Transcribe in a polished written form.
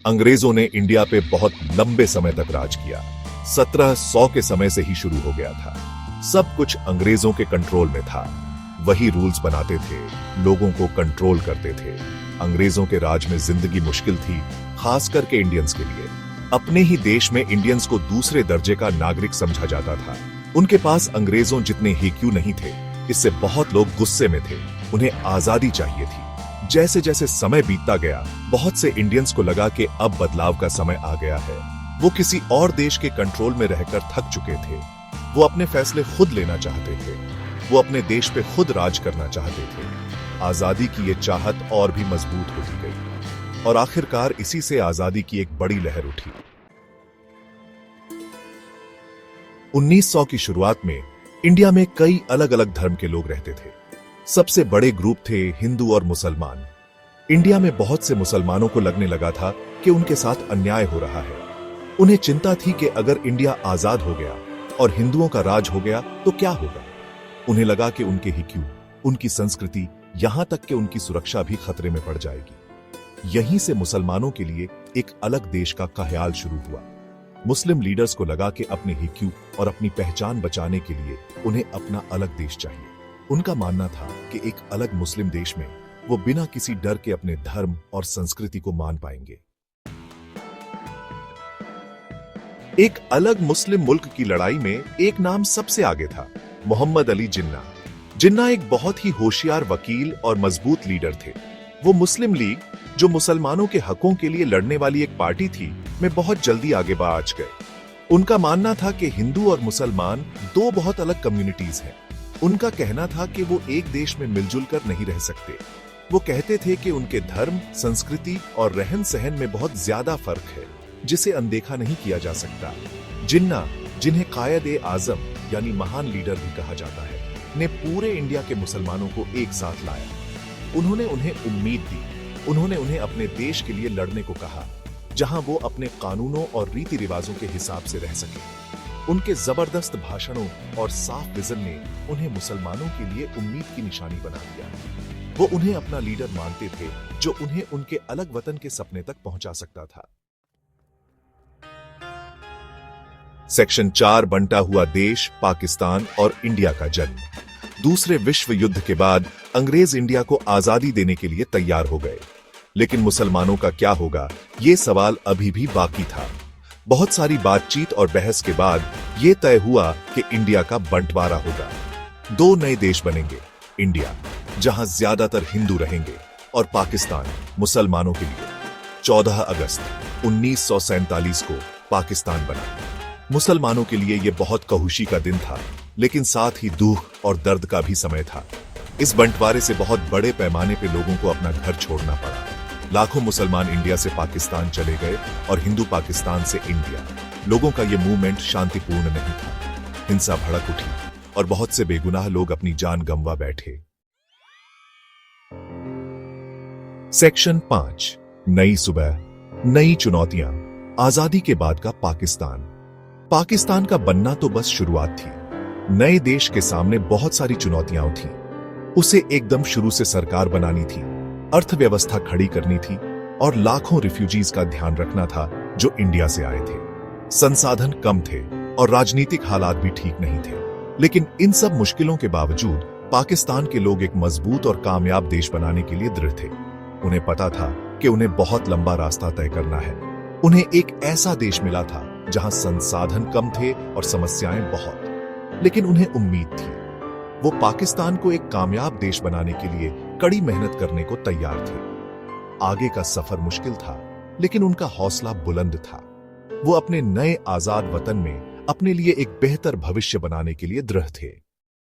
अंग्रेजों ने इंडिया पे बहुत लंबे समय तक राज किया। 1700 के समय से ही शुरू हो गया था। सब कुछ अंग्रेजों के कंट्रोल में था। वही रूल्स बनाते थे, लोगों को कंट्रोल करते थे। अंग्रेजों के राज में जिंदगी मुश्किल थी, खास करके इंडियंस के लिए। अपने ही देश में इंडियंस को दूसरे दर्जे का नागरिक समझा जाता था। उनके पास अंग्रेजों जितने HQ नहीं थे। इससे बहुत लोग गुस्से में थे। उन्हें आजादी चाहिए थी। जैसे जैसे समय बीतता गया, बहुत से इंडियंस को लगा कि अब बदलाव का समय आ गया है। वो किसी और देश के कंट्रोल में रहकर थक चुके थे। वो अपने फैसले खुद लेना चाहते थे। वो अपने देश पे खुद राज करना चाहते थे। आजादी की ये चाहत और भी मजबूत होती गई और आखिरकार इसी से आजादी की एक बड़ी लहर उठी। 1900 की शुरुआत में इंडिया में कई अलग अलग धर्म के लोग रहते थे। सबसे बड़े ग्रुप थे हिंदू और मुसलमान। इंडिया में बहुत से मुसलमानों को लगने लगा था कि उनके साथ अन्याय हो रहा है। उन्हें चिंता थी कि अगर इंडिया आजाद हो गया और हिंदुओं का राज हो गया तो क्या होगा। उन्हें लगा कि उनके HQ, उनकी संस्कृति, यहां तक कि उनकी सुरक्षा भी खतरे में पड़ जाएगी। यहीं से मुसलमानों के लिए एक अलग देश का ख्याल शुरू हुआ। मुस्लिम लीडर्स को लगा कि अपने HQ और अपनी पहचान बचाने के लिए उन्हें अपना अलग देश चाहिए। उनका मानना था कि एक अलग मुस्लिम देश में वो बिना किसी डर के अपने धर्म और संस्कृति को मान पाएंगे। एक अलग मुस्लिम मुल्क की लड़ाई में एक नाम सबसे आगे था, मोहम्मद अली जिन्ना। जिन्ना एक बहुत ही होशियार वकील और मजबूत लीडर थे। वो मुस्लिम लीग, जो मुसलमानों के हकों के लिए लड़ने वाली एक पार्टी थी, में बहुत जल्दी आगे पहुंच गए। उनका मानना था कि हिंदू और मुसलमान दो बहुत अलग कम्युनिटीज हैं। उनका कहना था कि वो एक देश में मिलजुल कर नहीं रह सकते। वो कहते थे कि उनके धर्म, संस्कृति और रहन सहन में बहुत ज्यादा फर्क है, जिसे अनदेखा नहीं किया जा सकता। जिन्ना, जिन्हें कायद-ए-आजम यानी महान लीडर भी कहा जाता है, ने पूरे इंडिया के मुसलमानों को एक साथ लाया। उन्होंने उन्हें उम्मीद दी। उन्होंने उन्हें अपने देश के लिए लड़ने को कहा, जहां वो अपने कानूनों और रीति रिवाजों के हिसाब से रह सके। उनके जबरदस्त भाषणों और साफ विजन ने उन्हें मुसलमानों के लिए उम्मीद की निशानी बना दिया। वो उन्हें अपना लीडर मानते थे, जो उन्हें उनके अलग वतन के सपने तक पहुंचा सकता था। सेक्शन 4 बंटा हुआ देश पाकिस्तान और इंडिया का जन्म। दूसरे विश्व युद्ध के बाद अंग्रेज इंडिया को आजादी देने के लिए तैयार हो गए, लेकिन मुसलमानों का क्या होगा, ये सवाल अभी भी बाकी था। बहुत सारी बातचीत और बहस के बाद यह तय हुआ कि इंडिया का बंटवारा होगा। दो नए देश बनेंगे, इंडिया जहां ज्यादातर हिंदू रहेंगे और पाकिस्तान मुसलमानों के लिए। 14 अगस्त 1947 को पाकिस्तान बना। मुसलमानों के लिए यह बहुत खुशी का दिन था, लेकिन साथ ही दुख और दर्द का भी समय था। इस बंटवारे से बहुत बड़े पैमाने पर लोगों को अपना घर छोड़ना पड़ा। लाखों मुसलमान इंडिया से पाकिस्तान चले गए और हिंदू पाकिस्तान से इंडिया। लोगों का यह मूवमेंट शांतिपूर्ण नहीं था। हिंसा भड़क उठी और बहुत से बेगुनाह लोग अपनी जान गंवा बैठे। सेक्शन 5, नई सुबह, नई चुनौतियां। आजादी के बाद का पाकिस्तान। पाकिस्तान का बनना तो बस शुरुआत थी। नए देश के सामने बहुत सारी चुनौतियां थीं। उसे एकदम शुरू से सरकार बनानी थी, अर्थव्यवस्था खड़ी करनी थी और लाखों रिफ्यूजीज का ध्यान रखना था जो इंडिया से आए थे। संसाधन कम थे और राजनीतिक हालात भी ठीक नहीं थे, लेकिन इन सब मुश्किलों के बावजूद पाकिस्तान के लोग एक मजबूत और कामयाब देश बनाने के लिए दृढ़ थे। उन्हें पता था कि उन्हें बहुत लंबा रास्ता तय करना है। उन्हें एक ऐसा देश मिला था जहां संसाधन कम थे और समस्याएं बहुत, लेकिन उन्हें उम्मीद थी। वो पाकिस्तान को एक कामयाब देश बनाने के लिए कड़ी मेहनत करने को तैयार थे। आगे का सफर मुश्किल था, लेकिन उनका हौसला बुलंद था। वो अपने नए आजाद वतन में अपने लिए एक बेहतर भविष्य बनाने के लिए दृढ़ थे।